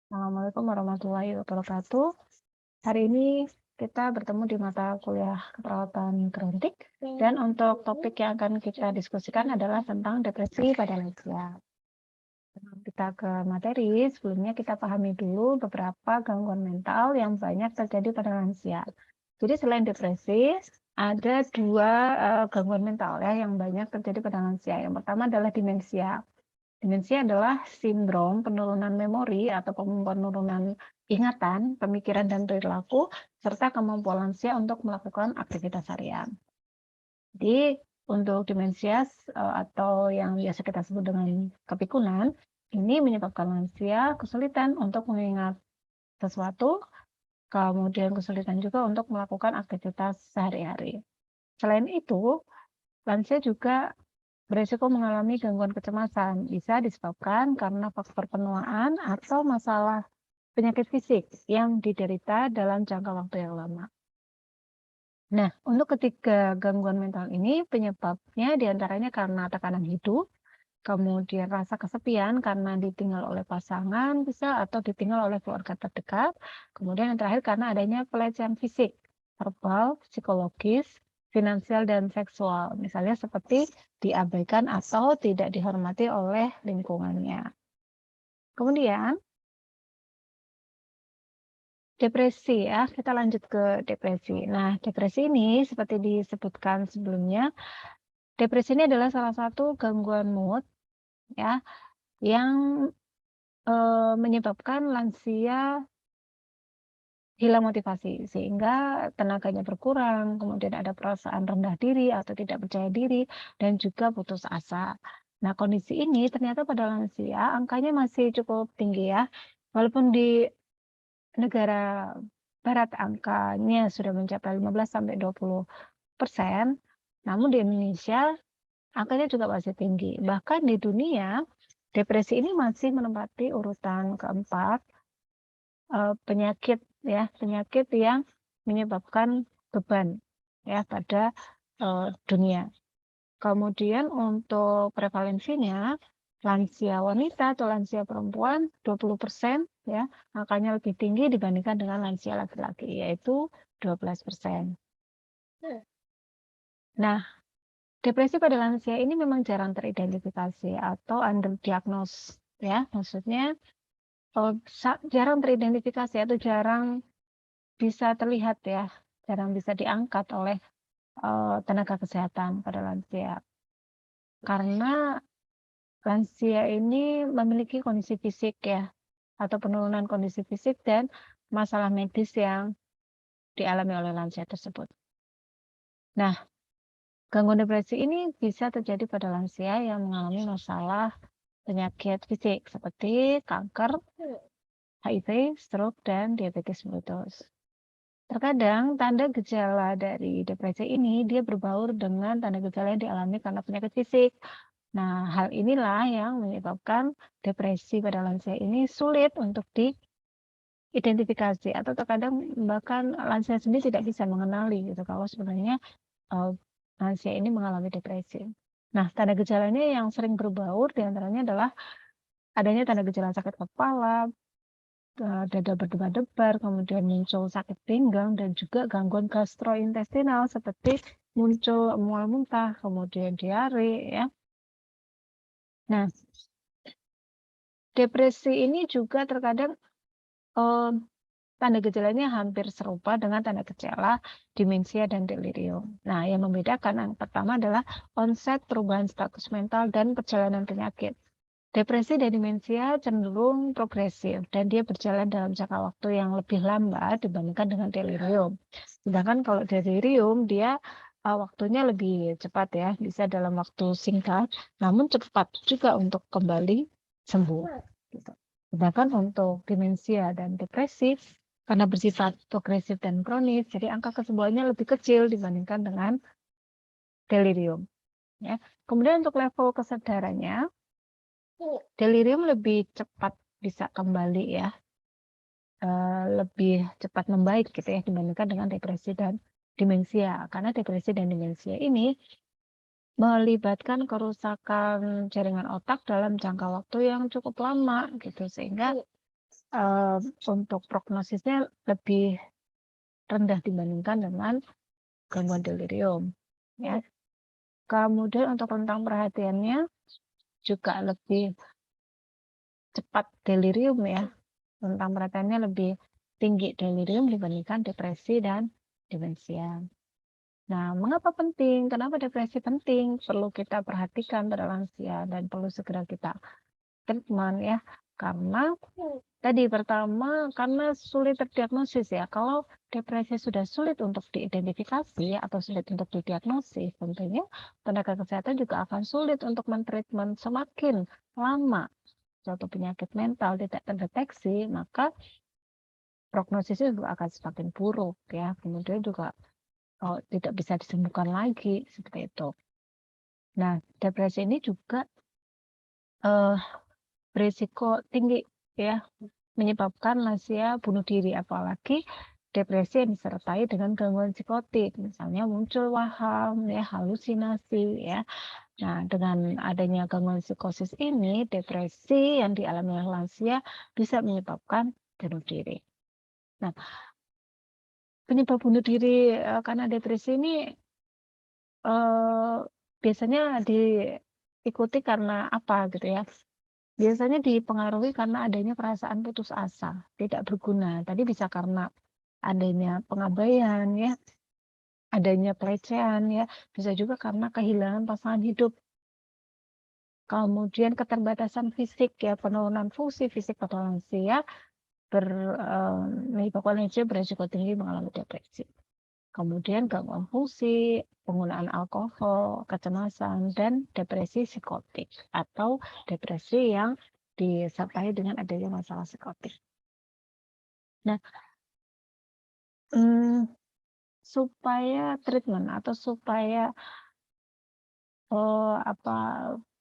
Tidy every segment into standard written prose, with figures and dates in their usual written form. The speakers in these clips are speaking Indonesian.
Assalamualaikum warahmatullahi wabarakatuh. Hari ini kita bertemu di mata kuliah keperawatan genetik dan untuk topik yang akan kita diskusikan adalah tentang depresi pada lansia. Sebelum kita ke materi, sebelumnya kita pahami dulu beberapa gangguan mental yang banyak terjadi pada lansia. Jadi selain depresi, ada dua gangguan mental ya yang banyak terjadi pada lansia. Yang pertama adalah demensia. Demensia adalah sindrom penurunan memori atau penurunan ingatan, pemikiran dan perilaku, serta kemampuan lansia untuk melakukan aktivitas harian. Jadi untuk demensia atau yang biasa kita sebut dengan kepikunan, ini menyebabkan lansia kesulitan untuk mengingat sesuatu, kemudian kesulitan juga untuk melakukan aktivitas sehari-hari. Selain itu, lansia juga beresiko mengalami gangguan kecemasan, bisa disebabkan karena faktor penuaan atau masalah penyakit fisik yang diderita dalam jangka waktu yang lama. Nah, untuk ketiga gangguan mental ini penyebabnya diantaranya karena tekanan hidup, kemudian rasa kesepian karena ditinggal oleh pasangan bisa atau ditinggal oleh keluarga terdekat, kemudian yang terakhir karena adanya pelecehan fisik, verbal, psikologis, finansial, dan seksual, misalnya seperti diabaikan atau tidak dihormati oleh lingkungannya. Kemudian depresi ya, kita lanjut ke depresi. Nah, depresi ini seperti disebutkan sebelumnya, depresi ini adalah salah satu gangguan mood ya yang menyebabkan lansia hilang motivasi sehingga tenaganya berkurang, kemudian ada perasaan rendah diri atau tidak percaya diri dan juga putus asa. Nah, kondisi ini ternyata pada lansia angkanya masih cukup tinggi ya. Walaupun di negara barat angkanya sudah mencapai 15-20%, namun di Indonesia angkanya juga masih tinggi. Bahkan di dunia, depresi ini masih menempati urutan keempat penyakit ya, penyakit yang menyebabkan beban ya pada dunia. Kemudian untuk prevalensinya, lansia wanita atau lansia perempuan 20% ya, angkanya lebih tinggi dibandingkan dengan lansia laki-laki, yaitu 12%. Nah, depresi pada lansia ini memang jarang teridentifikasi atau underdiagnosed ya, maksudnya jarang teridentifikasi atau jarang bisa terlihat ya, jarang bisa diangkat oleh tenaga kesehatan pada lansia. Karena lansia ini memiliki kondisi fisik ya, atau penurunan kondisi fisik dan masalah medis yang dialami oleh lansia tersebut. Nah, gangguan depresi ini bisa terjadi pada lansia yang mengalami masalah penyakit fisik seperti kanker, HIV, stroke, dan diabetes mellitus. Terkadang tanda gejala dari depresi ini dia berbaur dengan tanda gejala yang dialami karena penyakit fisik. Nah, hal inilah yang menyebabkan depresi pada lansia ini sulit untuk diidentifikasi atau terkadang bahkan lansia sendiri tidak bisa mengenali gitu kalau sebenarnya uh, lansia ini mengalami depresi. Nah, tanda gejalanya yang sering berbaur diantaranya adalah adanya tanda gejala sakit kepala, dada berdebar-debar, kemudian muncul sakit pinggang dan juga gangguan gastrointestinal seperti muncul mual muntah, kemudian diare ya. Nah, depresi ini juga terkadang tanda gejalanya hampir serupa dengan tanda gejala demensia dan delirium. Nah, yang membedakan yang pertama adalah onset perubahan status mental dan perjalanan penyakit. Depresi dan demensia cenderung progresif dan dia berjalan dalam jangka waktu yang lebih lambat dibandingkan dengan delirium. Sedangkan kalau delirium dia waktunya lebih cepat ya, bisa dalam waktu singkat, namun cepat juga untuk kembali sembuh. Gitu. Sedangkan untuk demensia dan depresi karena bersifat progresif dan kronis, jadi angka kesembuhannya lebih kecil dibandingkan dengan delirium. Ya. Kemudian untuk level kesadarannya, delirium lebih cepat bisa kembali ya, lebih cepat membaik gitu ya dibandingkan dengan depresi dan demensia. Karena depresi dan demensia ini melibatkan kerusakan jaringan otak dalam jangka waktu yang cukup lama gitu sehingga untuk prognosisnya lebih rendah dibandingkan dengan gangguan delirium, ya. Kemudian untuk rentang perhatiannya juga lebih cepat delirium ya, rentang perhatiannya lebih tinggi delirium dibandingkan depresi dan demensia. Nah, mengapa penting? Kenapa depresi penting? Perlu kita perhatikan pada lansia dan perlu segera kita treatment ya. Karena tadi pertama karena sulit terdiagnosis ya. Kalau depresi sudah sulit untuk diidentifikasi atau sulit untuk didiagnosis, tentunya tenaga kesehatan juga akan sulit untuk mentreatment. Semakin lama suatu penyakit mental tidak terdeteksi, maka prognosisnya juga akan semakin buruk ya. Kemudian juga tidak bisa disembuhkan lagi seperti itu. Nah, depresi ini juga berisiko tinggi ya, menyebabkan lansia bunuh diri, apalagi depresi yang disertai dengan gangguan psikotik, misalnya muncul waham, ya, halusinasi, ya. Nah, dengan adanya gangguan psikosis ini, depresi yang dialami oleh lansia bisa menyebabkan bunuh diri. Nah, penyebab bunuh diri karena depresi ini biasanya diikuti karena apa gitu ya? Biasanya dipengaruhi karena adanya perasaan putus asa, tidak berguna. Tadi bisa karena adanya pengabaian ya, adanya pelecehan ya, bisa juga karena kehilangan pasangan hidup. Kemudian keterbatasan fisik ya, penurunan fungsi fisik pada lansia menyebabkan lansia beresiko tinggi mengalami depresi. Kemudian gangguan fungsi, penggunaan alkohol, kecemasan, dan depresi psikotik atau depresi yang disertai dengan adanya masalah psikotik. Nah, supaya treatment atau supaya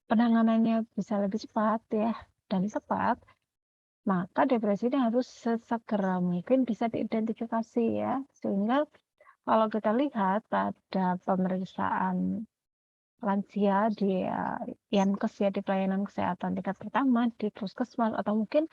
penanganannya bisa lebih cepat ya dan tepat, maka depresi ini harus sesegera mungkin bisa diidentifikasi ya, sehingga kalau kita lihat pada pemeriksaan lansia di Yankes ya, di pelayanan kesehatan tingkat pertama di puskesmas atau mungkin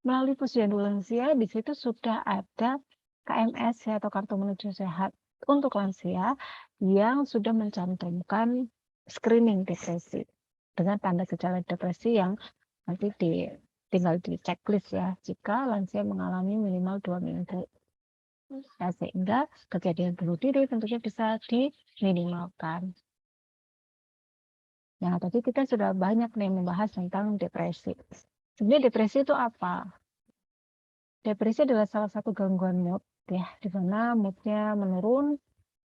melalui posyandu lansia, di situ sudah ada KMS ya, atau kartu menuju sehat untuk lansia yang sudah mencantumkan screening depresi dengan tanda gejala depresi yang nanti tinggal di checklist ya, jika lansia mengalami minimal 2 minggu. Ya, sehingga kejadian bunuh diri tentunya bisa diminimalkan. Nah, tadi kita sudah banyak nih membahas tentang depresi. Sebenarnya depresi itu apa? Depresi adalah salah satu gangguan mood ya, di mana moodnya menurun,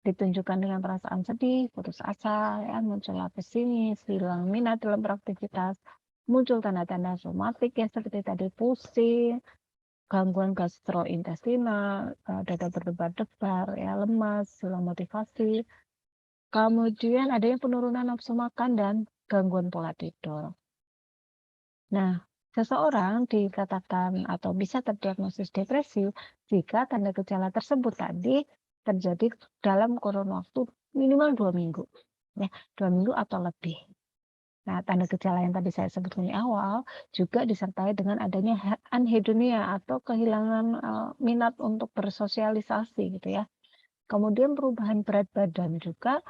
ditunjukkan dengan perasaan sedih, putus asa, ya, muncul pesimis, hilang minat dalam beraktivitas, muncul tanda-tanda somatik ya seperti tadi pusing, gangguan gastrointestinal, dada berdebar-debar, ya, lemas, hilang motivasi. Kemudian adanya penurunan nafsu makan dan gangguan pola tidur. Nah, seseorang dikatakan atau bisa terdiagnosis depresi jika tanda gejala tersebut tadi terjadi dalam kurun waktu minimal 2 minggu. Ya, 2 minggu atau lebih. Nah, tanda gejala yang tadi saya sebutkan di awal juga disertai dengan adanya anhedonia atau kehilangan minat untuk bersosialisasi gitu ya. Kemudian perubahan berat badan juga,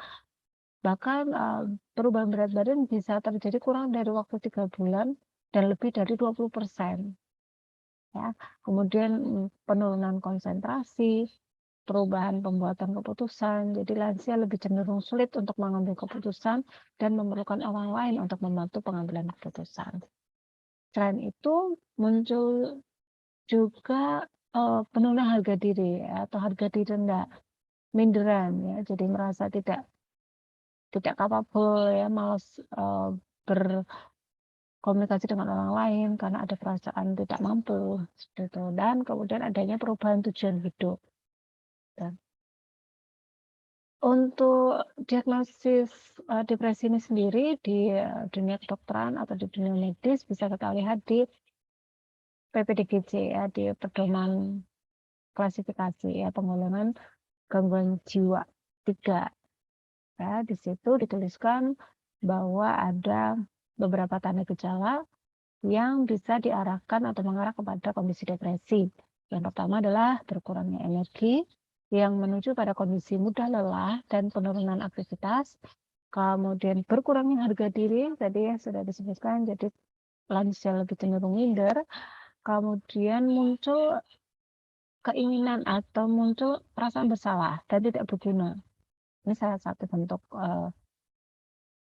bahkan perubahan berat badan bisa terjadi kurang dari waktu 3 bulan dan lebih dari 20%. Ya. Kemudian penurunan konsentrasi, perubahan pembuatan keputusan. Jadi lansia lebih cenderung sulit untuk mengambil keputusan dan memerlukan orang lain untuk membantu pengambilan keputusan. Selain itu muncul juga penurunan harga diri atau harga diri rendah, minderan ya. Jadi merasa tidak capable ya, malas berkomunikasi dengan orang lain karena ada perasaan tidak mampu seperti itu. Dan kemudian adanya perubahan tujuan hidup. Dan untuk diagnosis depresi ini sendiri di dunia kedokteran atau di dunia medis bisa kita lihat di PPDGJ ya, di pedoman klasifikasi ya, penggolongan gangguan jiwa 3. Ya, di situ dituliskan bahwa ada beberapa tanda gejala yang bisa diarahkan atau mengarah kepada kondisi depresi. Yang pertama adalah berkurangnya energi yang menuju pada kondisi mudah lelah dan penurunan aktivitas. Kemudian berkurangnya harga diri, tadi ya sudah disebutkan, jadi lansia lebih cenderung minder. Kemudian muncul keinginan atau muncul perasaan bersalah dan tidak berguna. Ini salah satu bentuk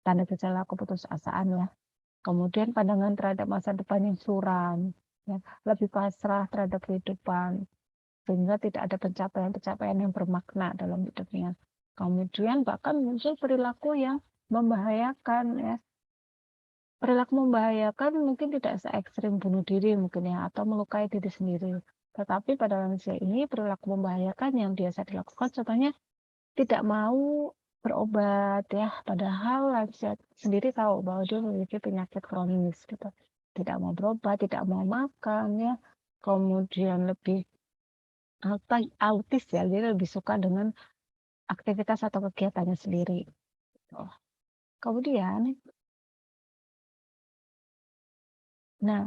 tanda gejala keputusasaan ya. Kemudian pandangan terhadap masa depan yang suram, ya, lebih pasrah terhadap kehidupan, sehingga tidak ada pencapaian-pencapaian yang bermakna dalam hidupnya. Kemudian bahkan muncul perilaku yang membahayakan ya. Perilaku membahayakan mungkin tidak se-ekstrim bunuh diri mungkin ya, atau melukai diri sendiri. Tetapi pada lansia ini perilaku membahayakan yang biasa dilakukan contohnya tidak mau berobat ya, padahal lansia sendiri tahu bahwa dia memiliki penyakit kronis gitu. Tidak mau berobat, tidak mau makan ya, kemudian lebih autis ya, jadi lebih suka dengan aktivitas atau kegiatannya sendiri. Oh. Kemudian, nah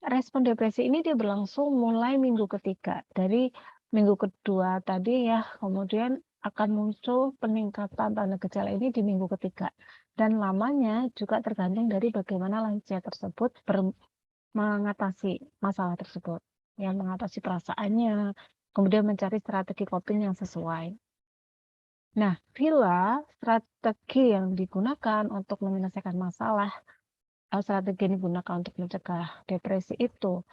respon depresi ini dia berlangsung mulai minggu ketiga. Dari minggu kedua tadi ya, kemudian akan muncul peningkatan tanda gejala ini di minggu ketiga. Dan lamanya juga tergantung dari bagaimana lansia tersebut mengatasi masalah tersebut. Yang mengatasi perasaannya, kemudian mencari strategi coping yang sesuai. Nah, bila strategi yang digunakan untuk menyelesaikan masalah, strategi yang digunakan untuk mencegah depresi itu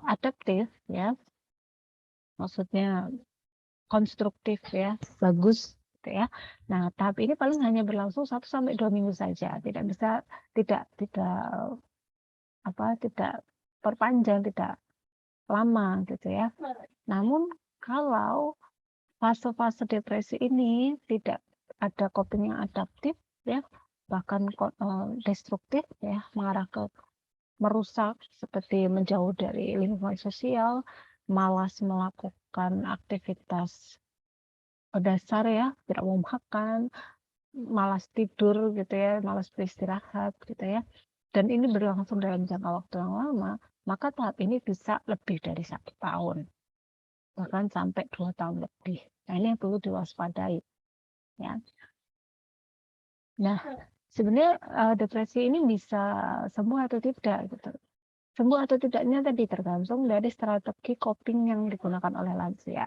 adaptif ya, maksudnya konstruktif ya, bagus gitu ya. Nah, tahap ini paling hanya berlangsung 1-2 minggu saja, tidak bisa tidak perpanjang, tidak lama gitu ya. Namun kalau fase-fase depresi ini tidak ada coping yang adaptif ya, bahkan destruktif ya, mengarah ke merusak seperti menjauh dari lingkungan sosial, malas melakukan aktivitas dasar ya, tidak mau makan, malas tidur gitu ya, malas beristirahat gitu ya. Dan ini berlangsung dalam jangka waktu yang lama, maka tahap ini bisa lebih dari 1 tahun, bahkan sampai 2 tahun lebih. Nah, ini yang perlu diwaspadai ya. Nah, sebenarnya depresi ini bisa sembuh atau tidak gitu. Sembuh atau tidaknya tadi tergantung dari strategi coping yang digunakan oleh lansia.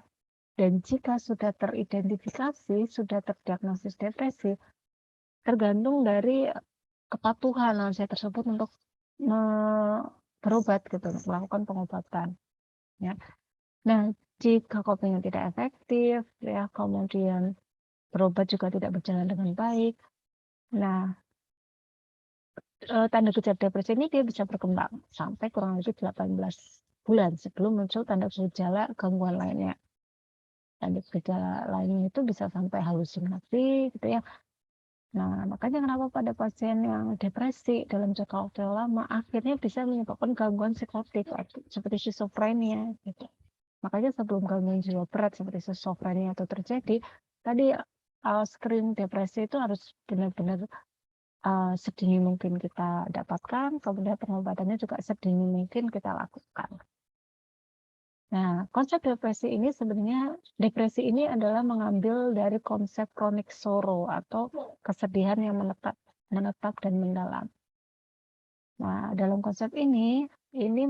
Dan jika sudah teridentifikasi, sudah terdiagnosis depresi, tergantung dari kepatuhan lansia tersebut untuk berobat gitu, melakukan pengobatan. Ya. Nah, jika copingnya tidak efektif, ya kemudian berobat juga tidak berjalan dengan baik. Nah, tanda gejala depresi ini dia bisa berkembang sampai kurang lebih 18 bulan sebelum muncul tanda gejala gangguan lainnya. Tanda gejala lainnya itu bisa sampai halusinasi gitu ya. Nah, makanya kenapa pada pasien yang depresi dalam jangka waktu yang lama akhirnya bisa menyebabkan gangguan psikotik seperti schizophrenia gitu. Makanya sebelum gangguan jiwa berat seperti schizophrenia itu terjadi, tadi screening depresi itu harus benar-benar sedini mungkin kita dapatkan, kemudian pengobatannya juga sedini mungkin kita lakukan. Nah, konsep depresi ini sebenarnya depresi ini adalah mengambil dari konsep chronic sorrow atau kesedihan yang menetap dan mendalam. Nah, dalam konsep ini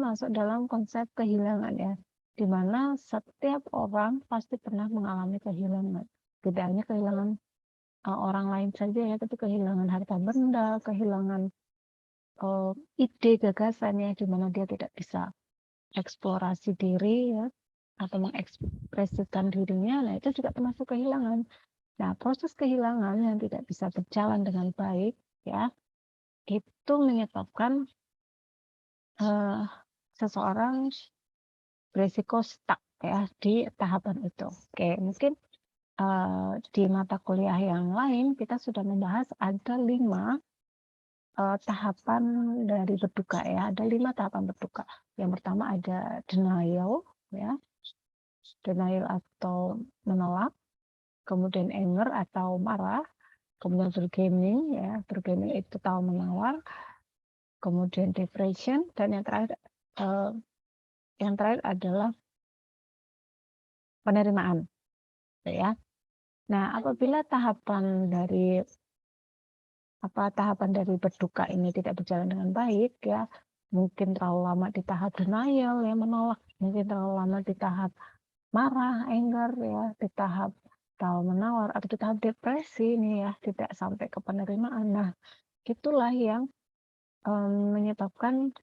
masuk dalam konsep kehilangan ya, di mana setiap orang pasti pernah mengalami kehilangan. Tidak hanya kehilangan orang lain saja ya, tapi kehilangan harta benda, kehilangan ide gagasannya, di mana dia tidak bisa eksplorasi diri ya, atau mengekspresikan dirinya, nah itu juga termasuk kehilangan. Nah, proses kehilangan yang tidak bisa berjalan dengan baik ya, itu menyebabkan seseorang beresiko stuck ya di tahapan itu. Oke, mungkin di mata kuliah yang lain kita sudah membahas ada 5 tahapan dari berduka ya, ada 5 tahapan berduka. Yang pertama ada denial ya, denial atau menolak, kemudian anger atau marah, kemudian bergaming ya, bergaming itu tahu menawar, kemudian depression, dan yang terakhir adalah penerimaan, ya. Nah, apabila tahapan dari berduka ini tidak berjalan dengan baik, ya, mungkin terlalu lama di tahap denial, ya, menolak, mungkin terlalu lama di tahap marah, anger, ya, di tahap menawar, atau di tahap depresi ini, ya, tidak sampai ke penerimaan. Nah, itulah yang menyebabkan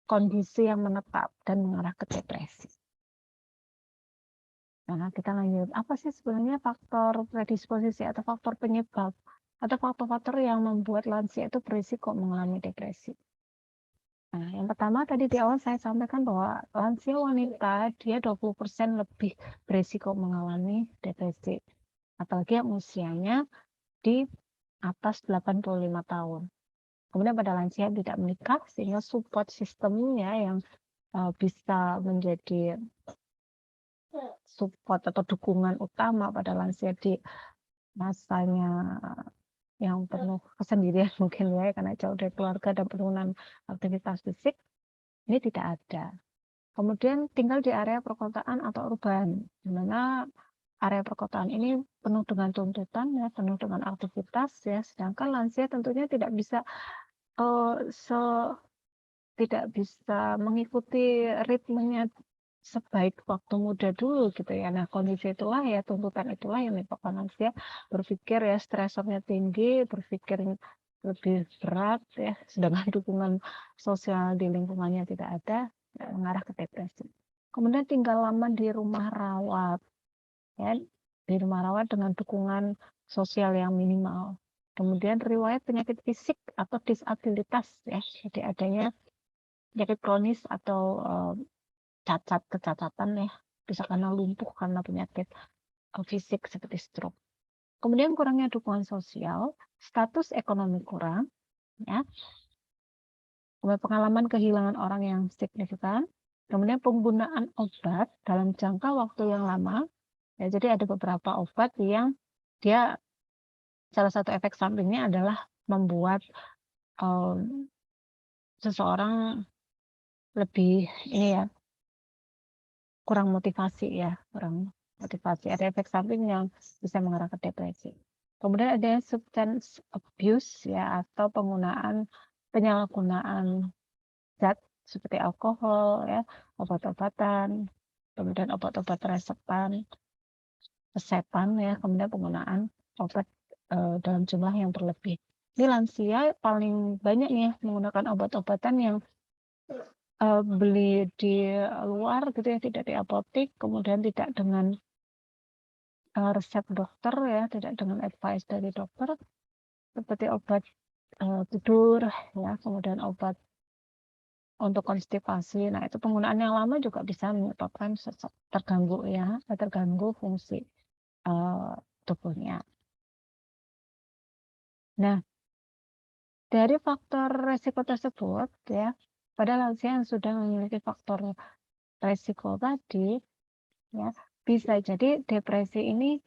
kondisi yang menetap dan mengarah ke depresi. Nah, kita lanjut. Apa sih sebenarnya faktor predisposisi atau faktor penyebab atau faktor-faktor yang membuat lansia itu berisiko mengalami depresi? Nah, yang pertama tadi di awal saya sampaikan bahwa lansia wanita dia 20% lebih berisiko mengalami depresi. Apalagi yang usianya di atas 85 tahun. Kemudian pada lansia yang tidak menikah, sehingga support sistemnya yang bisa menjadi support atau dukungan utama pada lansia di masanya yang penuh kesendirian mungkin, ya, karena jauh dari keluarga dan penurunan aktivitas fisik, ini tidak ada. Kemudian tinggal di area perkotaan atau urban, di mana area perkotaan ini penuh dengan tuntutan, ya, penuh dengan aktivitas, ya, sedangkan lansia tentunya tidak bisa mengikuti ritmenya sebaik waktu muda dulu, gitu ya. Nah, kondisi itulah, ya, tuntutan itulah yang menyebabkan lansia berpikir, ya, stresornya tinggi, berpikir lebih berat, ya, sedangkan dukungan sosial di lingkungannya tidak ada, ya, mengarah ke depresi. Kemudian tinggal lama di rumah rawat, ya, di rumah rawat dengan dukungan sosial yang minimal. Kemudian riwayat penyakit fisik atau disabilitas, ya, jadi adanya penyakit kronis atau kecacatan, ya, bisa karena lumpuh karena penyakit fisik seperti stroke. Kemudian kurangnya dukungan sosial, status ekonomi kurang, ya, kemudian pengalaman kehilangan orang yang signifikan, kemudian penggunaan obat dalam jangka waktu yang lama, ya, jadi ada beberapa obat yang dia salah satu efek sampingnya adalah membuat seseorang lebih ini, ya, kurang motivasi, ya, ada efek samping yang bisa mengarah ke depresi. Kemudian ada substance abuse, ya, atau penyalahgunaan zat seperti alkohol, ya, obat-obatan, kemudian obat-obat resepan, ya, kemudian penggunaan obat dalam jumlah yang berlebih. Ini lansia paling banyak nih, ya, menggunakan obat-obatan yang beli di luar, gitu ya, tidak di apotek, kemudian tidak dengan resep dokter, ya, tidak dengan advice dari dokter, seperti obat tidur, ya, kemudian obat untuk konstipasi. Nah, itu penggunaan yang lama juga bisa menyebabkan terganggu fungsi tubuhnya. Nah, dari faktor resiko tersebut, ya, pada lansia yang sudah memiliki faktor resiko tadi, ya, bisa jadi depresi ini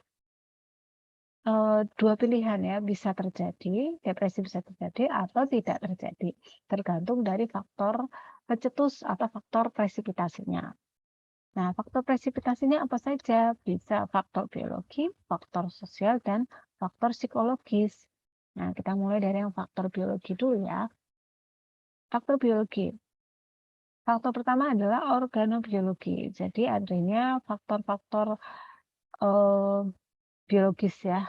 dua pilihan, ya, bisa terjadi, depresi bisa terjadi atau tidak terjadi, tergantung dari faktor pencetus atau faktor presipitasinya. Nah, faktor presipitasinya apa saja? Bisa faktor biologi, faktor sosial, dan faktor psikologis. Nah, kita mulai dari yang faktor biologi dulu, ya. Faktor biologi. Faktor pertama adalah organobiologi. Jadi adanya faktor-faktor biologis, ya,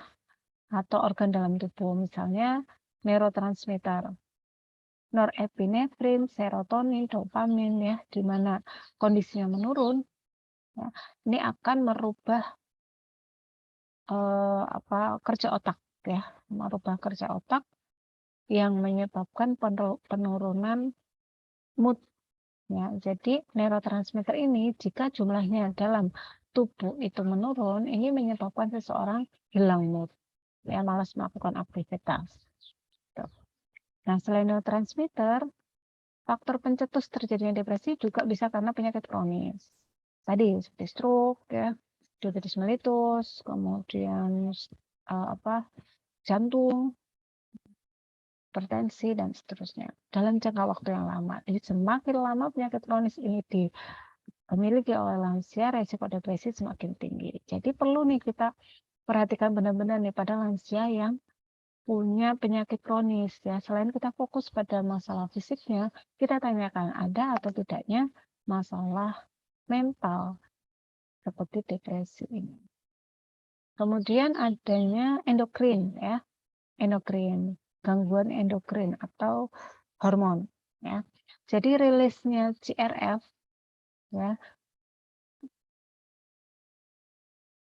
atau organ dalam tubuh, misalnya neurotransmitter, norepinefrin, serotonin, dopamin, ya, di mana kondisinya menurun, ya, ini akan merubah kerja otak, ya, merubah kerja otak yang menyebabkan penurunan mood, ya. Jadi neurotransmitter ini jika jumlahnya dalam tubuh itu menurun, ini menyebabkan seseorang hilang mood, ya, malas melakukan aktivitas. Tuh. Nah, selain neurotransmitter, faktor pencetus terjadinya depresi juga bisa karena penyakit kronis. Tadi seperti stroke, ya, diabetes mellitus, kemudian jantung, hipertensi, dan seterusnya dalam jangka waktu yang lama. Jadi semakin lama penyakit kronis ini dimiliki oleh lansia, resiko depresi semakin tinggi. Jadi perlu nih kita perhatikan benar-benar nih pada lansia yang punya penyakit kronis ya. Selain kita fokus pada masalah fisiknya, kita tanyakan ada atau tidaknya masalah mental seperti depresi ini. Kemudian adanya endokrin ya. Endokrin, gangguan endokrin atau hormon ya. Jadi rilisnya CRF ya.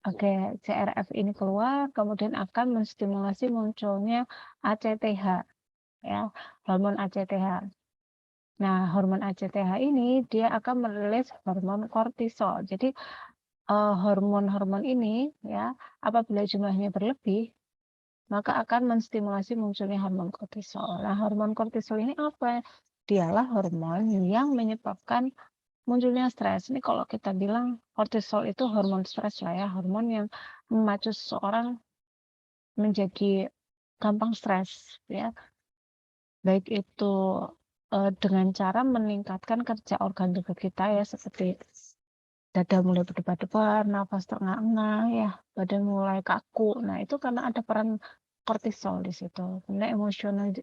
Oke, CRF ini keluar kemudian akan menstimulasi munculnya ACTH ya, hormon ACTH. Nah, hormon ACTH ini dia akan merilis hormon kortisol. Jadi hormon-hormon ini ya apabila jumlahnya berlebih maka akan menstimulasi munculnya hormon kortisol. Nah, hormon kortisol ini apa? Dialah hormon yang menyebabkan munculnya stres. Ini kalau kita bilang kortisol itu hormon stres lah ya, hormon yang memacu seseorang menjadi gampang stres ya. Baik itu dengan cara meningkatkan kerja organ tubuh kita ya seperti dada mulai berdebar-debar, nafas terengah-engah ya, badan mulai kaku. Nah, itu karena ada peran kortisol di situ. Kemudian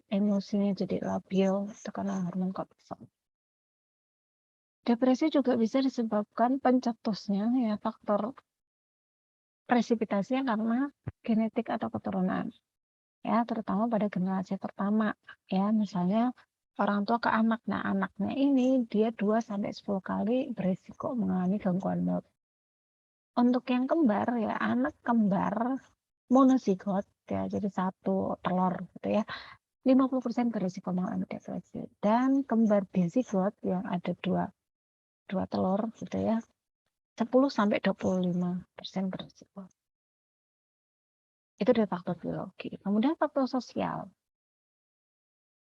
emosinya jadi labil, itu karena hormon kortisol. Depresi juga bisa disebabkan pencetusnya ya faktor presipitasinya karena genetik atau keturunan. Ya, terutama pada generasi pertama ya, misalnya orang tua ke anak. Nah, anaknya ini dia 2 sampai 10 kali berisiko mengalami gangguan mood. Untuk yang kembar ya, anak kembar monozigot ya, jadi satu telur gitu ya. 50% berisiko mengalami depresi dan kembar dizigot yang ada dua telur gitu ya. 10 sampai 25% berisiko. Itu dari faktor biologi. Kemudian faktor sosial.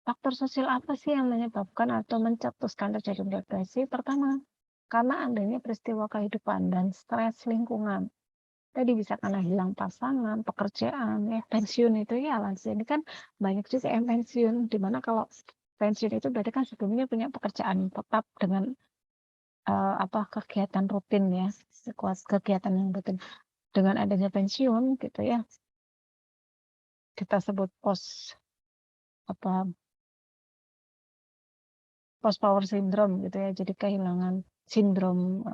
Faktor sosial apa sih yang menyebabkan atau mencetuskan terjadi depresi? Pertama, karena adanya peristiwa kehidupan dan stres lingkungan. Tadi bisa karena hilang pasangan, pekerjaan, ya pensiun itu ya lansia ini kan banyak juga yang pensiun. Dimana kalau pensiun itu berarti kan sebelumnya punya pekerjaan tetap dengan kegiatan rutin ya, kegiatan yang rutin. Dengan adanya pensiun gitu ya, kita sebut post power syndrome gitu ya. Jadi kehilangan sindrom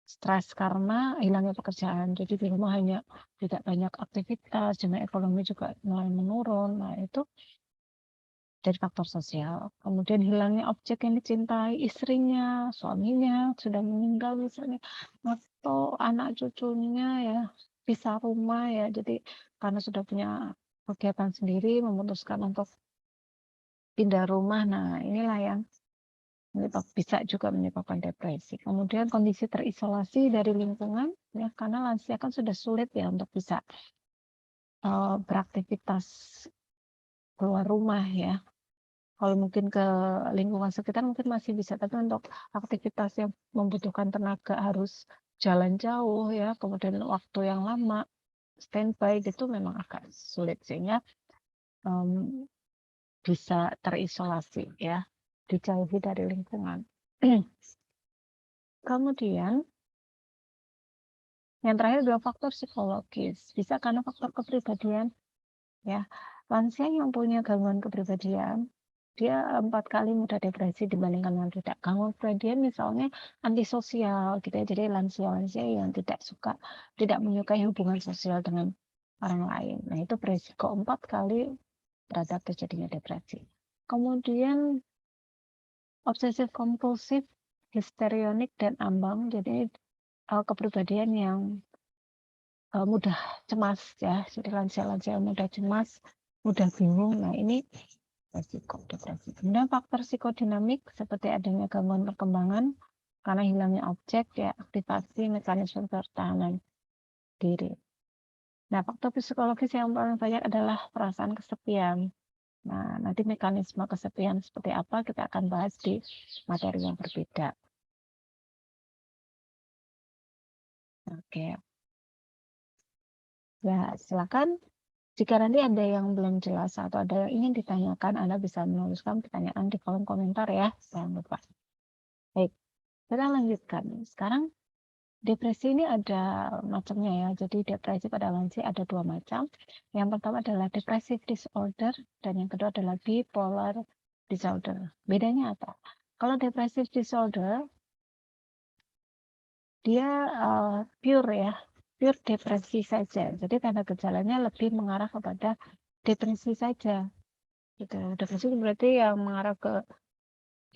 stres karena hilangnya pekerjaan. Jadi di rumah hanya tidak banyak aktivitas, jumlah ekonomi juga mulai menurun. Nah, itu dari faktor sosial. Kemudian hilangnya objek yang dicintai, istrinya, suaminya sudah meninggal misalnya, atau anak cucunya ya, pisah rumah ya. Jadi karena sudah punya kegiatan sendiri, memutuskan untuk pindah rumah. Nah, inilah yang bisa juga menyebabkan depresi. Kemudian kondisi terisolasi dari lingkungan, ya karena lansia kan sudah sulit ya untuk bisa beraktivitas keluar rumah ya. Kalau mungkin ke lingkungan sekitar mungkin masih bisa, tapi untuk aktivitas yang membutuhkan tenaga harus jalan jauh ya, kemudian waktu yang lama standby gitu memang agak sulit sehingga bisa terisolasi ya, dijauhi dari lingkungan. Kemudian yang terakhir adalah faktor psikologis, bisa karena faktor kepribadian ya. Lansia yang punya gangguan kepribadian dia 4 kali mudah depresi dibandingkan yang tidak. Gangguan kepribadian misalnya antisosial gitu ya. Jadi lansia-lansia yang tidak menyukai hubungan sosial dengan orang lain. Nah, itu berisiko 4 kali terhadap terjadinya depresi. Kemudian obsesif kompulsif, histerionik dan ambang. Jadi kepribadian yang mudah cemas ya. Jadi lansia-lansia yang mudah cemas, mudah bingung. Nah, ini resiko depresi. Kemudian faktor psikodinamik seperti adanya gangguan perkembangan karena hilangnya objek ya, aktivasi mekanisme pertahanan diri. Nah, faktor psikologis yang paling banyak adalah perasaan kesepian. Nah, nanti mekanisme kesepian seperti apa kita akan bahas di materi yang berbeda. Oke. Ya, silakan Jika nanti ada yang belum jelas atau ada yang ingin ditanyakan, Anda bisa menuliskan pertanyaan di kolom komentar ya, jangan lupa. Baik, kita lanjutkan. Sekarang depresi ini ada macamnya ya. Jadi depresi pada lansia ada 2 macam. Yang pertama adalah depressive disorder dan yang kedua adalah bipolar disorder. Bedanya apa? Kalau depressive disorder dia pure ya, pure depresi saja. Jadi tanda gejalanya lebih mengarah kepada depresi saja. Gitu. Depresi berarti yang mengarah ke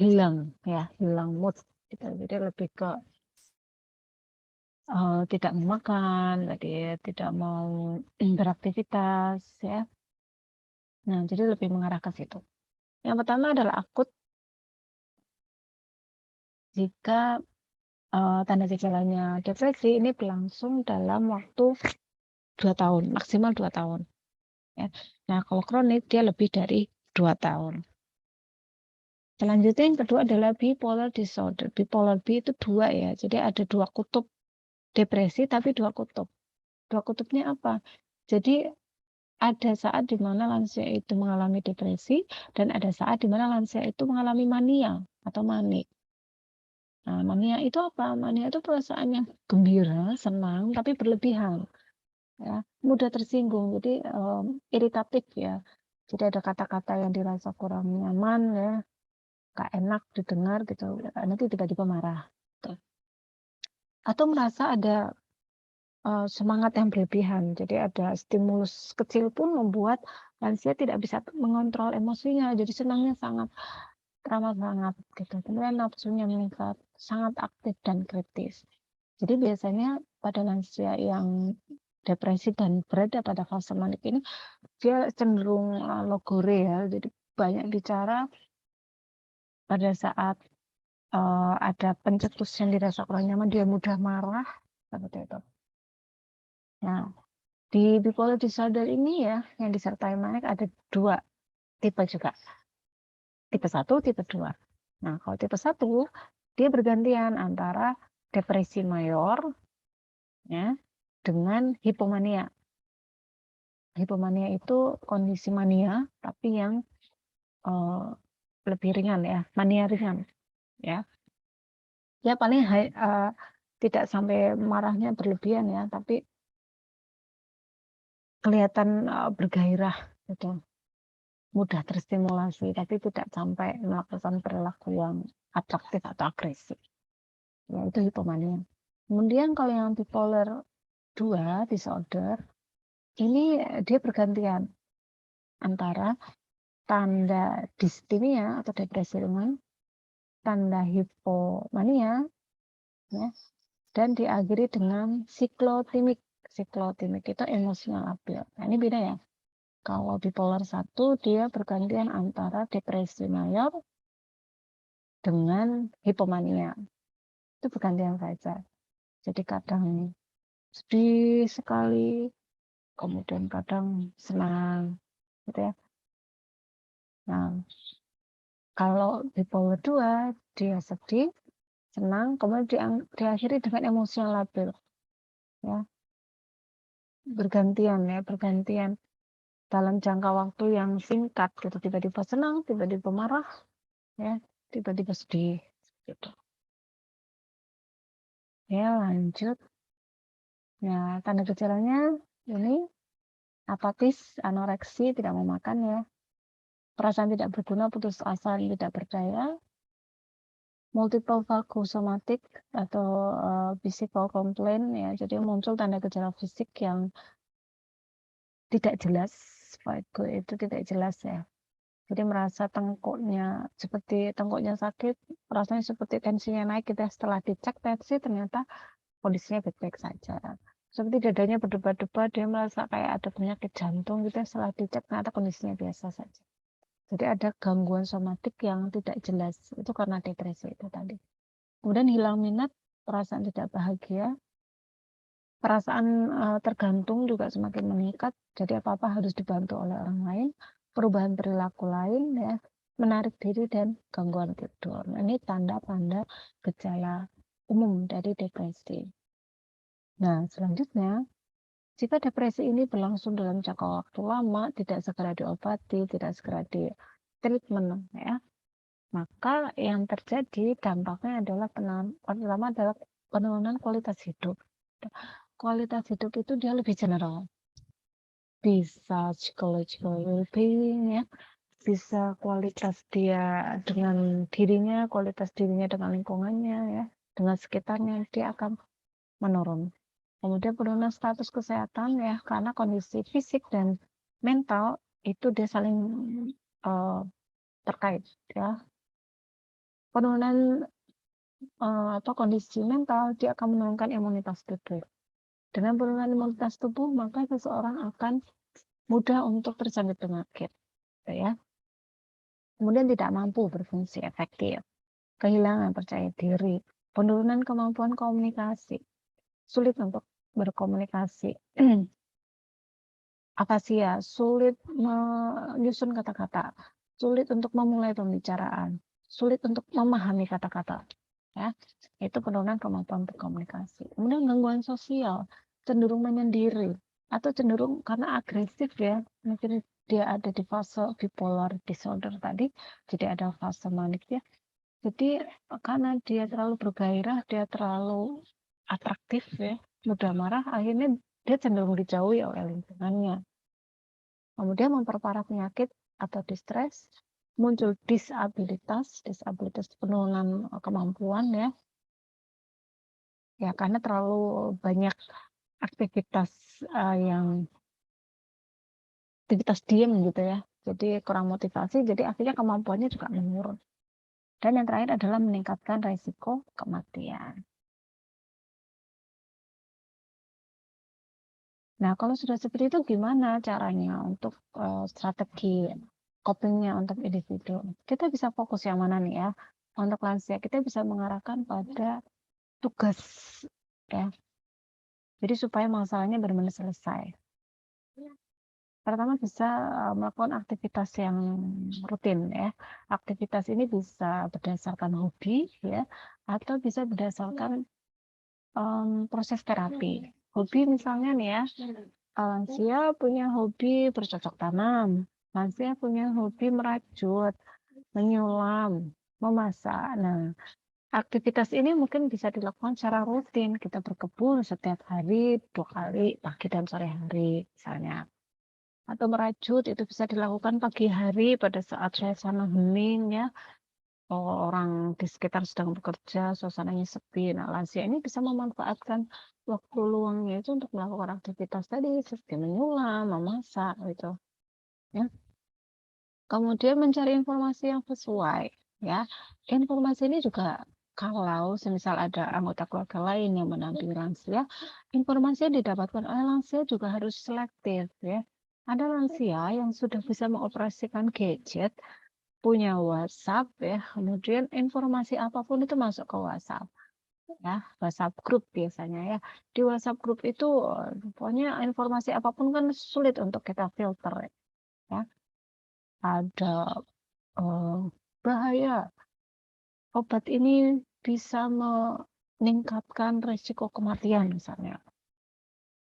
hilang ya, hilang mood gitu. Jadi lebih ke tidak mau makan, tadi tidak mau beraktivitas ya. Nah, jadi lebih mengarah ke situ. Yang pertama adalah akut jika tanda gejalanya depresi ini berlangsung dalam waktu 2 tahun, maksimal 2 tahun. Ya. Nah, kalau kronik dia lebih dari 2 tahun. Selanjutnya yang kedua adalah bipolar disorder. Bipolar B itu 2 ya, jadi ada 2 kutub depresi tapi 2 kutub. 2 kutubnya apa? Jadi ada saat di mana lansia itu mengalami depresi dan ada saat di mana lansia itu mengalami mania atau manik. Nah, mania itu apa? Mania itu perasaan yang gembira, senang, tapi berlebihan. Ya, mudah tersinggung, jadi iritatif ya. Jadi ada kata-kata yang dirasa kurang nyaman ya, gak enak didengar gitu. Nanti tiba-tiba marah. Gitu. Atau merasa ada semangat yang berlebihan. Jadi ada stimulus kecil pun membuat lansia tidak bisa mengontrol emosinya. Jadi senangnya sangat teramat sangat gitu. Kemudian nafsunya meningkat, sangat aktif dan kritis. Jadi biasanya pada lansia yang depresi dan berada pada fase manik ini dia cenderung logore ya. Jadi banyak bicara pada saat ada pencetus yang dirasa kurang nyaman, dia mudah marah seperti itu. Nah, di bipolar disorder ini ya, yang disertai manik ada 2 tipe juga. Tipe 1, tipe 2. Nah, kalau tipe 1, dia bergantian antara depresi mayor ya, dengan hipomania. Hipomania itu kondisi mania, tapi yang lebih ringan ya, mania ringan. Ya, ya paling tidak sampai marahnya berlebihan ya, tapi kelihatan bergairah gitu. Mudah terstimulasi, tapi tidak sampai melakukan perilaku yang atraktif atau agresif. Ya, itu hipomania. Kemudian kalau yang bipolar 2 disorder, ini dia bergantian antara tanda distimia atau depresi ringan, tanda hipomania, ya, dan diakhiri dengan siklotimik. Siklotimik itu emosinya labil. Nah, ini beda ya. Kalau bipolar 1 dia bergantian antara depresi mayor dengan hipomania. Itu bergantian saja. Jadi kadang sedih sekali, kemudian kadang senang, gitu ya. Nah, kalau bipolar 2 dia sedih, senang, kemudian diakhiri dengan emosi yang labil, ya. Bergantian ya, bergantian dalam jangka waktu yang singkat, gitu. Tiba-tiba senang, tiba-tiba marah, ya, tiba-tiba sedih, gitu. Ya, lanjut. Nah, tanda gejalanya ini apatis, anoreksi, tidak mau makan ya. Perasaan tidak berguna, putus asa, tidak berdaya. Multiple vagosomatic atau physical complaint ya. Jadi muncul tanda gejala fisik yang tidak jelas. Vago itu tidak jelas ya. Jadi merasa tengkuknya sakit, rasanya seperti tensinya naik gitu ya. Setelah dicek tensi ternyata kondisinya baik-baik saja. Seperti dadanya berdebar-debar, dia merasa kayak ada penyakit jantung gitu ya. Setelah dicek ternyata kondisinya biasa saja. Jadi ada gangguan somatik yang tidak jelas. Itu karena depresi itu tadi. Kemudian hilang minat, perasaan tidak bahagia, perasaan tergantung juga semakin meningkat. Jadi apa-apa harus dibantu oleh orang lain, perubahan perilaku lain ya, menarik diri dan gangguan tidur. Nah, ini tanda-tanda gejala umum dari depresi. Nah, selanjutnya Jika depresi ini berlangsung dalam jangka waktu lama, tidak segera diobati, tidak segera di treatment, ya, maka yang terjadi dampaknya adalah pertama adalah penurunan kualitas hidup. Kualitas hidup itu dia lebih general, bisa psychological well-being, ya, bisa kualitas dia dengan dirinya, kualitas dirinya dengan lingkungannya, ya, dengan sekitarnya, dia akan menurun. Kemudian penurunan status kesehatan, ya, karena kondisi fisik dan mental itu dia saling terkait, ya. Penurunan kondisi mental dia akan menurunkan imunitas tubuh. Dengan penurunan imunitas tubuh, maka seseorang akan mudah untuk terjangkit penyakit, ya. Kemudian tidak mampu berfungsi efektif, kehilangan percaya diri, penurunan kemampuan komunikasi, sulit untuk berkomunikasi, afasia, sulit menyusun kata-kata, sulit untuk memulai pembicaraan, sulit untuk memahami kata-kata, ya. Itu penurunan kemampuan berkomunikasi. Kemudian gangguan sosial, cenderung menyendiri atau cenderung karena agresif, ya, mungkin dia ada di fase bipolar disorder tadi, jadi ada fase manik, ya. Jadi karena dia terlalu bergairah, dia terlalu atraktif, ya, mudah marah, akhirnya dia cenderung dijauhi oleh lingkungannya. Kemudian memperparah penyakit atau distres, muncul disabilitas penurunan kemampuan, ya. Ya, karena terlalu banyak aktivitas diem gitu, ya. Jadi kurang motivasi, jadi akhirnya kemampuannya juga menurun. Dan yang terakhir adalah meningkatkan risiko kematian. Nah, kalau sudah seperti itu gimana caranya untuk strategi copingnya untuk individu? Kita bisa fokus yang mana nih, ya? Untuk lansia kita bisa mengarahkan pada tugas, ya. Jadi supaya masalahnya benar-benar selesai. Pertama bisa melakukan aktivitas yang rutin, ya. Aktivitas ini bisa berdasarkan hobi, ya, atau bisa berdasarkan proses terapi. Hobi misalnya nih, ya, lansia punya hobi bercocok tanam, lansia punya hobi merajut, menyulam, memasak. Nah, aktivitas ini mungkin bisa dilakukan secara rutin. Kita berkebun setiap hari 2 kali, pagi dan sore hari misalnya. Atau merajut itu bisa dilakukan pagi hari pada saat suasana hening, ya. Orang di sekitar sedang bekerja, suasananya sepi. Nah, lansia ini bisa memanfaatkan waktu luangnya itu untuk melakukan aktivitas tadi seperti menyulam, memasak gitu, ya. Kemudian mencari informasi yang sesuai, ya. Informasi ini juga kalau semisal ada anggota keluarga lain yang mendampingi lansia, informasi yang didapatkan oleh lansia juga harus selektif, ya. Ada lansia yang sudah bisa mengoperasikan gadget, punya WhatsApp, ya, kemudian informasi apapun itu masuk ke WhatsApp, ya, WhatsApp grup biasanya, ya. Di WhatsApp grup itu pokoknya informasi apapun kan sulit untuk kita filter, ya. Ada bahaya obat ini bisa meningkatkan risiko kematian misalnya.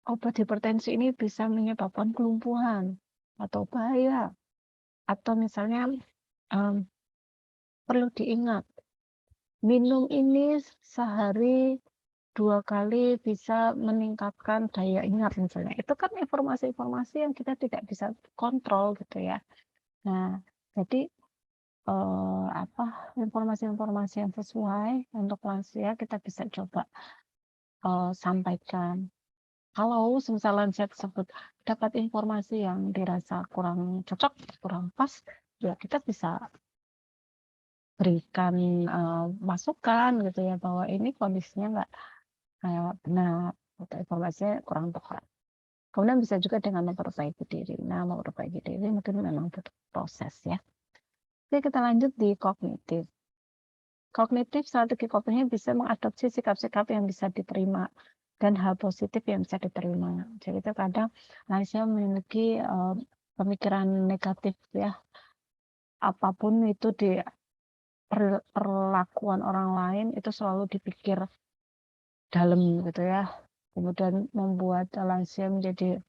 Obat hipertensi ini bisa menyebabkan kelumpuhan atau bahaya. Atau misalnya perlu diingat, minum ini sehari 2 kali bisa meningkatkan daya ingat misalnya. Itu kan informasi-informasi yang kita tidak bisa kontrol gitu, ya. Nah, jadi informasi-informasi yang sesuai untuk lansia kita bisa coba sampaikan. Kalau semisal lansia tersebut dapat informasi yang dirasa kurang cocok, kurang pas, ya kita bisa berikan masukan gitu, ya, bahwa ini kondisinya nggak benar atau informasinya kurang tepat. Kemudian bisa juga dengan memperbaiki diri. Nah, memperbaiki diri mungkin memang butuh proses, ya. Oke, kita lanjut di kognitif. Kognitif strategi copingnya bisa mengadopsi sikap-sikap yang bisa diterima dan hal positif yang bisa diterima. Jadi kadang lansia memiliki pemikiran negatif, ya. Apapun itu di perlakuan orang lain itu selalu dipikir dalam gitu, ya. kemudian membuat lansia menjadi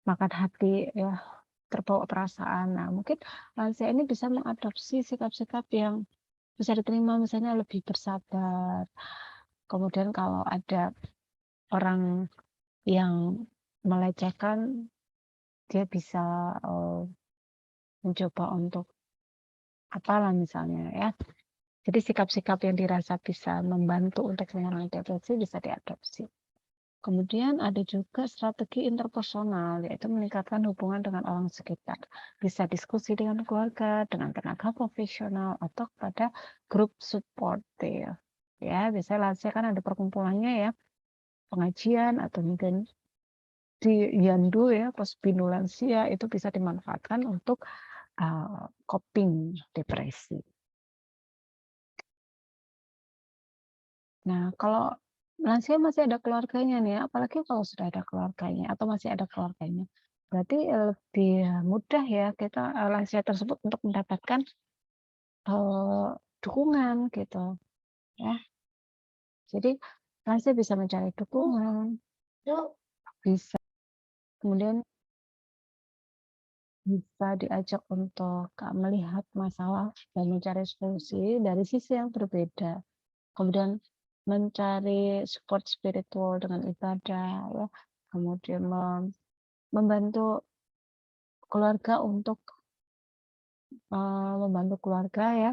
makan hati ya, terbawa perasaan. Nah, mungkin lansia ini bisa mengadopsi sikap-sikap yang bisa diterima, misalnya lebih bersabar. Kemudian kalau ada orang yang melecehkan, dia bisa mencoba untuk apalah misalnya ya. Jadi sikap-sikap yang dirasa bisa membantu untuk mengurangi depresi bisa diadopsi. Kemudian ada juga strategi interpersonal, yaitu meningkatkan hubungan dengan orang sekitar. Bisa diskusi dengan keluarga, dengan tenaga profesional, atau kepada grup support. Ya, biasanya lansia kan ada perkumpulannya ya, pengajian atau mungkin di Yandu ya, Posbindu Lansia itu bisa dimanfaatkan untuk coping depresi. Nah, kalau lansia masih ada keluarganya nih, apalagi kalau sudah ada keluarganya atau masih ada keluarganya, berarti lebih mudah ya kita lansia tersebut untuk mendapatkan dukungan gitu ya. Jadi lansia bisa mencari dukungan, bisa kemudian bisa diajak untuk melihat masalah dan mencari solusi dari sisi yang berbeda. Kemudian mencari support spiritual dengan ibadah ya. Kemudian membantu keluarga untuk membantu keluarga ya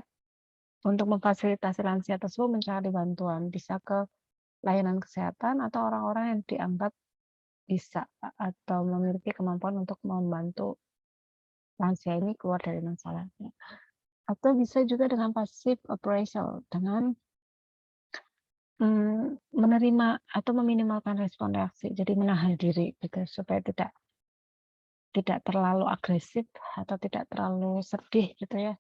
untuk memfasilitasi lansia tersebut mencari bantuan, bisa ke layanan kesehatan atau orang-orang yang dianggap bisa atau memiliki kemampuan untuk membantu lansia ini keluar dari masalahnya. Atau bisa juga dengan passive appraisal, dengan menerima atau meminimalkan respon reaksi, jadi menahan diri gitu supaya tidak terlalu agresif atau tidak terlalu sedih gitu ya.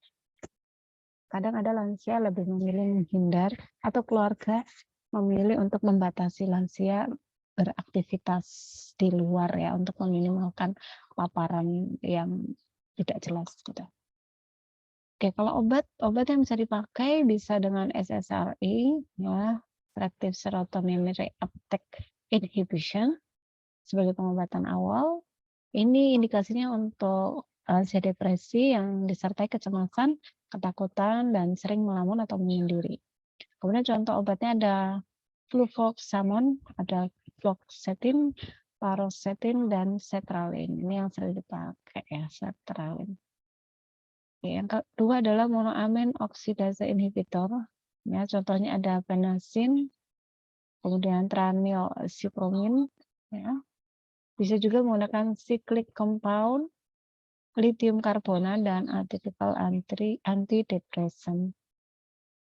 Kadang ada lansia lebih memilih menghindar atau keluarga memilih untuk membatasi lansia beraktivitas di luar ya untuk meminimalkan paparan yang tidak jelas gitu. Oke, kalau obat yang bisa dipakai bisa dengan SSRI ya, selective serotonin reuptake inhibition sebagai pengobatan awal. Ini indikasinya untuk lansia depresi yang disertai kecemasan, ketakutan, dan sering melamun atau menyendiri. Kemudian contoh obatnya ada fluvoxamine, ada fluoxetine, paroxetine, dan sertraline. Ini yang sering dipakai ya, sertraline. Yang kedua adalah monoamin oksidase inhibitor. Ya, contohnya ada penasin, kemudian tranilcypromine. Ya. Bisa juga menggunakan cyclic compound, lithium karbonat, dan atypical antidepresan.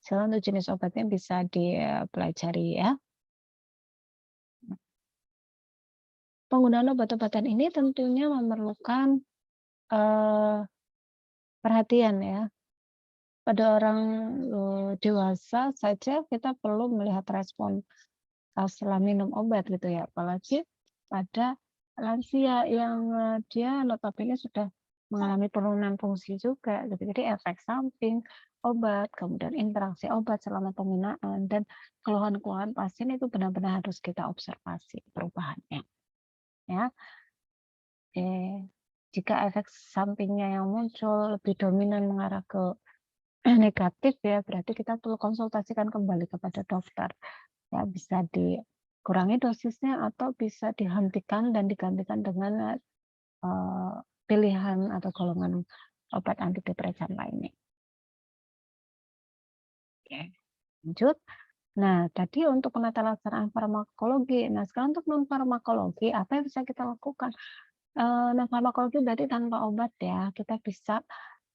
Soalnya untuk jenis obatnya bisa dipelajari ya. Penggunaan obat-obatan ini tentunya memerlukan perhatian ya. Pada orang dewasa saja kita perlu melihat respon setelah minum obat gitu ya, apalagi pada lansia yang dia notabene sudah mengalami penurunan fungsi juga gitu. Jadi efek samping obat, kemudian interaksi obat selama penggunaan dan keluhan-keluhan pasien itu benar-benar harus kita observasi perubahannya ya. Jika efek sampingnya yang muncul lebih dominan mengarah ke negatif ya, berarti kita perlu konsultasikan kembali kepada dokter. Ya, bisa dikurangi dosisnya atau bisa dihentikan dan digantikan dengan pilihan atau golongan obat antidepresan lainnya. Oke, lanjut. Nah, tadi untuk penata laksanaan farmakologi. Nah, sekarang untuk non farmakologi, apa yang bisa kita lakukan? Non farmakologi berarti tanpa obat ya. Kita bisa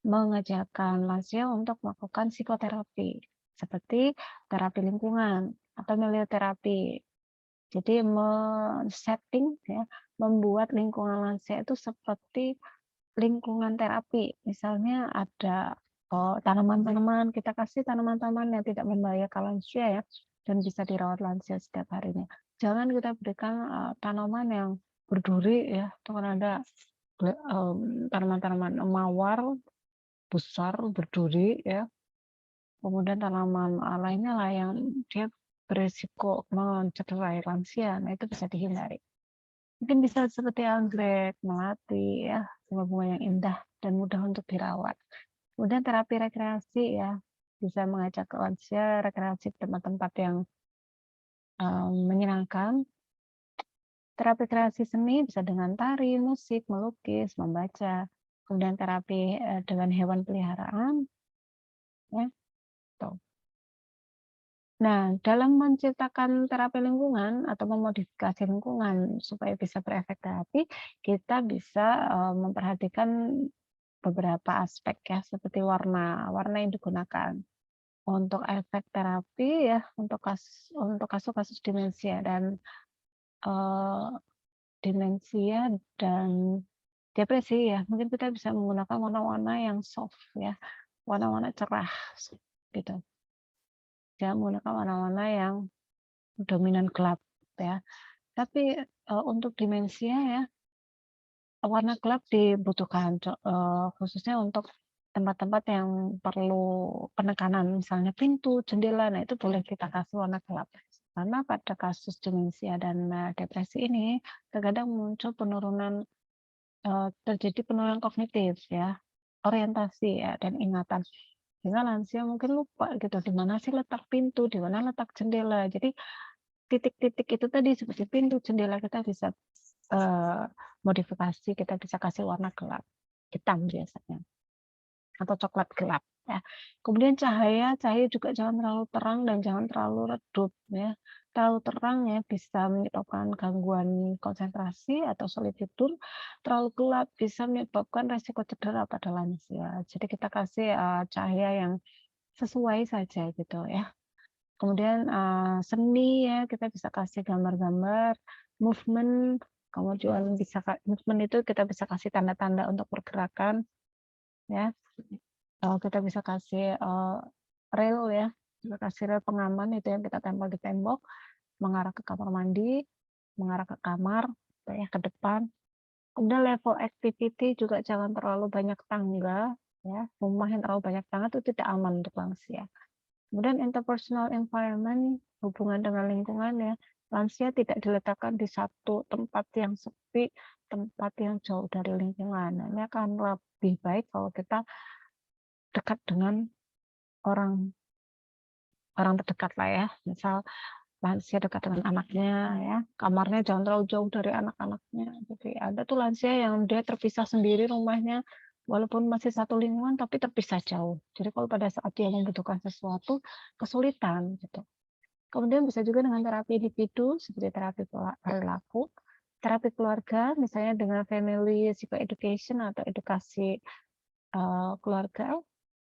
mengajarkan lansia untuk melakukan psikoterapi seperti terapi lingkungan atau melioterapi. Jadi men-setting ya, membuat lingkungan lansia itu seperti lingkungan terapi. Misalnya ada tanaman-tanaman, kita kasih tanaman-tanaman yang tidak membahayakan lansia ya, dan bisa dirawat lansia setiap harinya. Jangan kita berikan tanaman yang berduri ya, itu kan ada tanaman-tanaman mawar besar berduri ya. Kemudian tanaman lainnya lah yang dia berisiko mencederai lansia, nah itu bisa dihindari. Mungkin bisa seperti anggrek, melati, ya, bunga-bunga yang indah dan mudah untuk dirawat. Kemudian terapi rekreasi ya, bisa mengajak lansia rekreasi ke tempat-tempat yang menyenangkan. Terapi kreasi seni bisa dengan tari, musik, melukis, membaca. Kemudian terapi dengan hewan peliharaan, ya. Tuh. Nah, dalam menciptakan terapi lingkungan atau memodifikasi lingkungan supaya bisa berefek terapi, kita bisa memperhatikan beberapa aspek ya, seperti warna yang digunakan. Untuk efek terapi ya, untuk kasus-kasus demensia dan depresi ya, mungkin kita bisa menggunakan warna-warna yang soft ya, warna-warna cerah gitu. Jangan menggunakan warna-warna yang dominan gelap ya. Tapi untuk demensia ya, warna gelap dibutuhkan khususnya untuk tempat-tempat yang perlu penekanan, misalnya pintu, jendela, nah itu boleh kita kasih warna gelap. Karena pada kasus demensia dan depresi ini terkadang muncul terjadi penurunan kognitif ya, orientasi ya, dan ingatan. Sehingga lansia mungkin lupa gitu, di mana sih letak pintu, di mana letak jendela. Jadi titik-titik itu tadi seperti pintu, jendela kita bisa modifikasi, kita bisa kasih warna gelap, hitam biasanya, atau coklat gelap ya. Kemudian cahaya juga jangan terlalu terang dan jangan terlalu redup ya. Terlalu terang ya bisa menyebabkan gangguan konsentrasi atau sulit tidur. Terlalu gelap bisa menyebabkan resiko cedera pada lansia. Jadi kita kasih cahaya yang sesuai saja gitu ya. Kemudian seni ya, kita bisa kasih gambar-gambar, movement, kemudian movement itu kita bisa kasih tanda-tanda untuk pergerakan ya. Kita bisa kasih rel ya, kita kasih rel pengaman itu yang kita tempel di tembok, mengarah ke kamar mandi, mengarah ke kamar, ya ke depan. Kemudian level activity juga jangan terlalu banyak tangga ya, rumah yang terlalu banyak tangga itu tidak aman untuk lansia. Kemudian interpersonal environment, hubungan dengan lingkungan ya, lansia tidak diletakkan di satu tempat yang sepi, tempat yang jauh dari lingkungan. Nah, ini akan lebih baik kalau kita dekat dengan orang terdekat lah ya. Misal lansia dekat dengan anaknya ya, kamarnya jangan terlalu jauh dari anak-anaknya. Jadi ada tuh lansia yang dia terpisah sendiri rumahnya, walaupun masih satu lingkungan tapi terpisah jauh. Jadi kalau pada saat dia membutuhkan sesuatu kesulitan gitu. Kemudian bisa juga dengan terapi individu seperti terapi perilaku, terapi keluarga misalnya dengan family psychoeducation atau edukasi keluarga,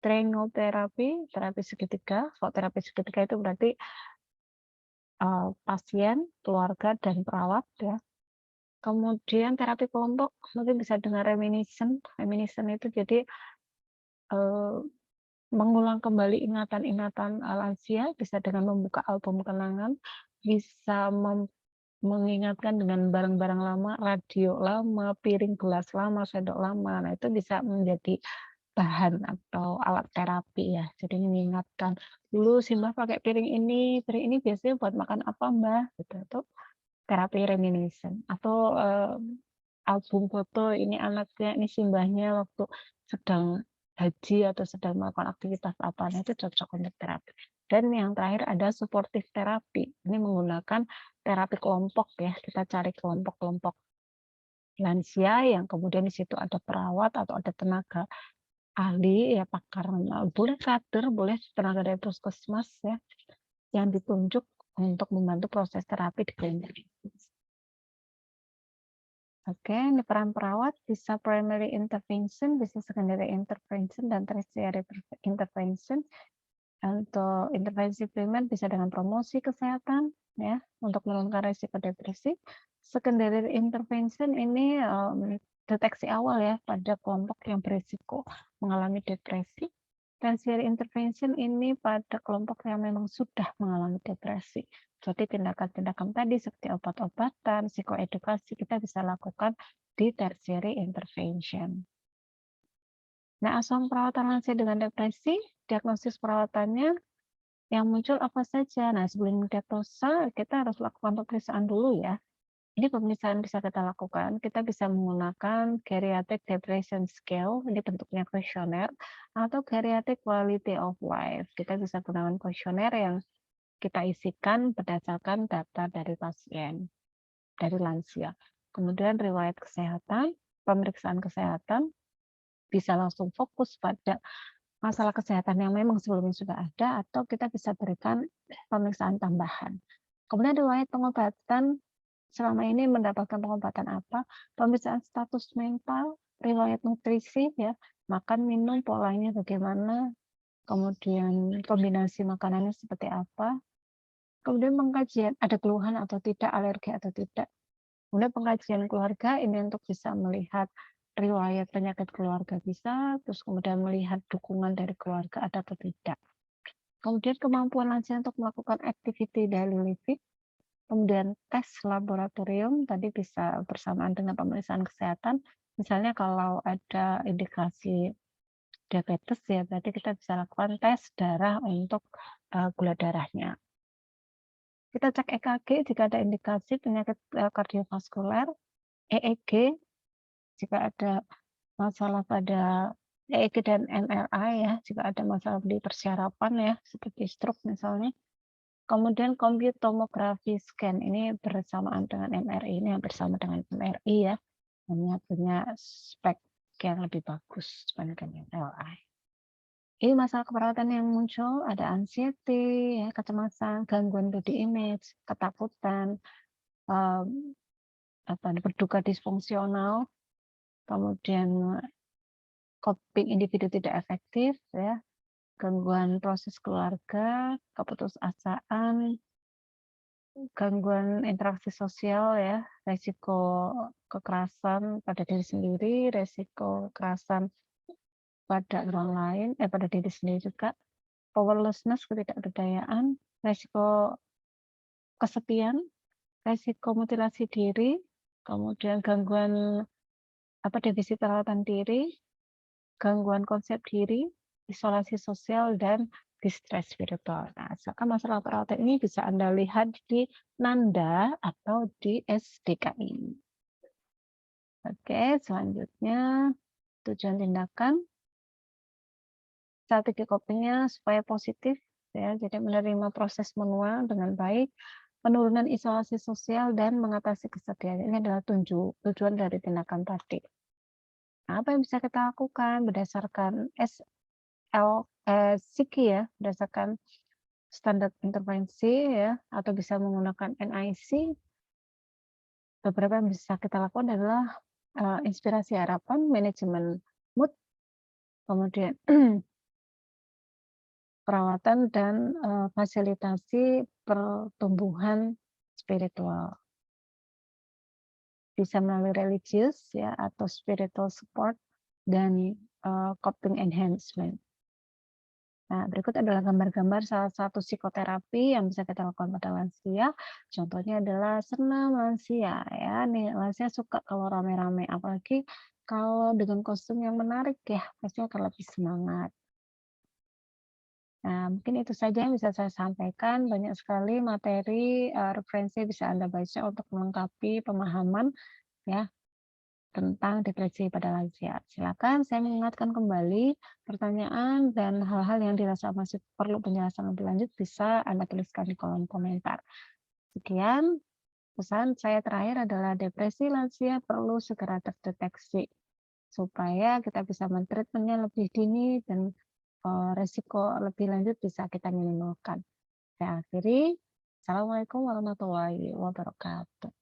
triangle terapi segitiga. Kalau terapi segitiga itu berarti pasien, keluarga, dan perawat ya. Kemudian terapi kelompok mungkin bisa dengan reminiscence. Reminiscence itu jadi mengulang kembali ingatan-ingatan lansia, bisa dengan membuka album kenangan, bisa mengingatkan dengan barang-barang lama, radio lama, piring gelas lama, sendok lama. Nah, itu bisa menjadi bahan atau alat terapi ya. Jadi mengingatkan, dulu si Mbah pakai piring ini biasanya buat makan apa Mbah? Gitu. Itu terapi reminiscence. Atau album foto ini anaknya, ini si Mbahnya waktu sedang haji atau sedang melakukan aktivitas apa, nah itu cocok untuk terapi. Dan yang terakhir ada supportive terapi. Ini menggunakan terapi kelompok ya. Kita cari kelompok-kelompok lansia yang kemudian di situ ada perawat atau ada tenaga ahli ya, pakar, boleh kader, boleh tenaga dari puskesmas ya, yang ditunjuk untuk membantu proses terapi di klinik. Oke, ini peran perawat bisa primary intervention, bisa secondary intervention, dan tertiary intervention. Untuk intervensi primer bisa dengan promosi kesehatan ya untuk menurunkan risiko depresi. Secondary intervention ini deteksi awal ya pada kelompok yang berisiko mengalami depresi. Tertiary intervention ini pada kelompok yang memang sudah mengalami depresi. Jadi tindakan-tindakan tadi seperti obat-obatan, psikoedukasi kita bisa lakukan di tertiary intervention. Nah, asuhan perawatan lansia dengan depresi, diagnosis perawatannya yang muncul apa saja. Nah, sebelum diagnosa, kita harus lakukan pemeriksaan dulu ya. Ini pemeriksaan bisa kita lakukan, kita bisa menggunakan Geriatric Depression Scale, ini bentuknya kuesioner, atau Geriatric Quality of Life. Kita bisa gunakan kuesioner yang kita isikan berdasarkan data dari pasien, dari lansia. Kemudian riwayat kesehatan, pemeriksaan kesehatan, bisa langsung fokus pada masalah kesehatan yang memang sebelumnya sudah ada, atau kita bisa berikan pemeriksaan tambahan. Kemudian riwayat pengobatan, selama ini mendapatkan pengobatan apa, pemeriksaan status mental, riwayat nutrisi ya, makan, minum, polanya bagaimana, kemudian kombinasi makanannya seperti apa, kemudian pengkajian ada keluhan atau tidak, alergi atau tidak. Kemudian pengkajian keluarga ini untuk bisa melihat riwayat penyakit keluarga bisa, terus kemudian melihat dukungan dari keluarga ada atau tidak. Kemudian kemampuan lansia untuk melakukan activity daily living, kemudian tes laboratorium tadi bisa bersamaan dengan pemeriksaan kesehatan. Misalnya kalau ada indikasi diabetes ya, berarti kita bisa lakukan tes darah untuk gula darahnya. Kita cek EKG jika ada indikasi penyakit kardiovaskuler, EEG jika ada masalah pada EEG dan MRI ya, jika ada masalah di persyarafan ya, seperti stroke misalnya. Kemudian compute tomography scan ini bersamaan dengan MRI, ini hampir sama dengan MRI ya, hanya punya spek yang lebih bagus dibandingkan MRI. Ini masalah keperawatan yang muncul, ada anxiety, ya, kecemasan, gangguan body image, ketakutan, berduka disfungsional, kemudian coping individu tidak efektif, ya, gangguan proses keluarga, keputusasaan, gangguan interaksi sosial ya, resiko kekerasan pada diri sendiri, resiko kekerasan pada orang lain, pada diri sendiri juga, powerlessness, ketidakberdayaan, resiko kesepian, resiko mutilasi diri, kemudian gangguan defisit perawatan diri, gangguan konsep diri, isolasi sosial, dan distress spiritual. Nah, masalah perawatan ini bisa Anda lihat di Nanda atau di SDKI. Oke, selanjutnya tujuan tindakan. Strategi copingnya supaya positif, ya, jadi menerima proses menua dengan baik, penurunan isolasi sosial, dan mengatasi kesedihan. Ini adalah tujuan dari tindakan tadi. Nah, apa yang bisa kita lakukan berdasarkan SIKI ya, berdasarkan standar intervensi ya, atau bisa menggunakan NIC. Beberapa yang bisa kita lakukan adalah inspirasi harapan, manajemen mood, kemudian perawatan dan fasilitasi pertumbuhan spiritual. Bisa melalui religius ya, atau spiritual support, dan coping enhancement. Nah, berikut adalah gambar-gambar salah satu psikoterapi yang bisa kita lakukan pada lansia. Contohnya adalah senam lansia ya. Nih, lansia suka kalau rame-rame, apalagi kalau dengan kostum yang menarik ya, pasti akan lebih semangat. Nah, mungkin itu saja yang bisa saya sampaikan. Banyak sekali materi referensi bisa Anda baca untuk melengkapi pemahaman ya tentang depresi pada lansia. Silakan saya mengingatkan kembali pertanyaan dan hal-hal yang dirasa masih perlu penjelasan lebih lanjut bisa Anda tuliskan di kolom komentar. Sekian, pesan saya terakhir adalah depresi lansia perlu segera terdeteksi supaya kita bisa mentreatmentnya lebih dini dan resiko lebih lanjut bisa kita minimalkan. Saya akhiri. Assalamualaikum warahmatullahi wabarakatuh.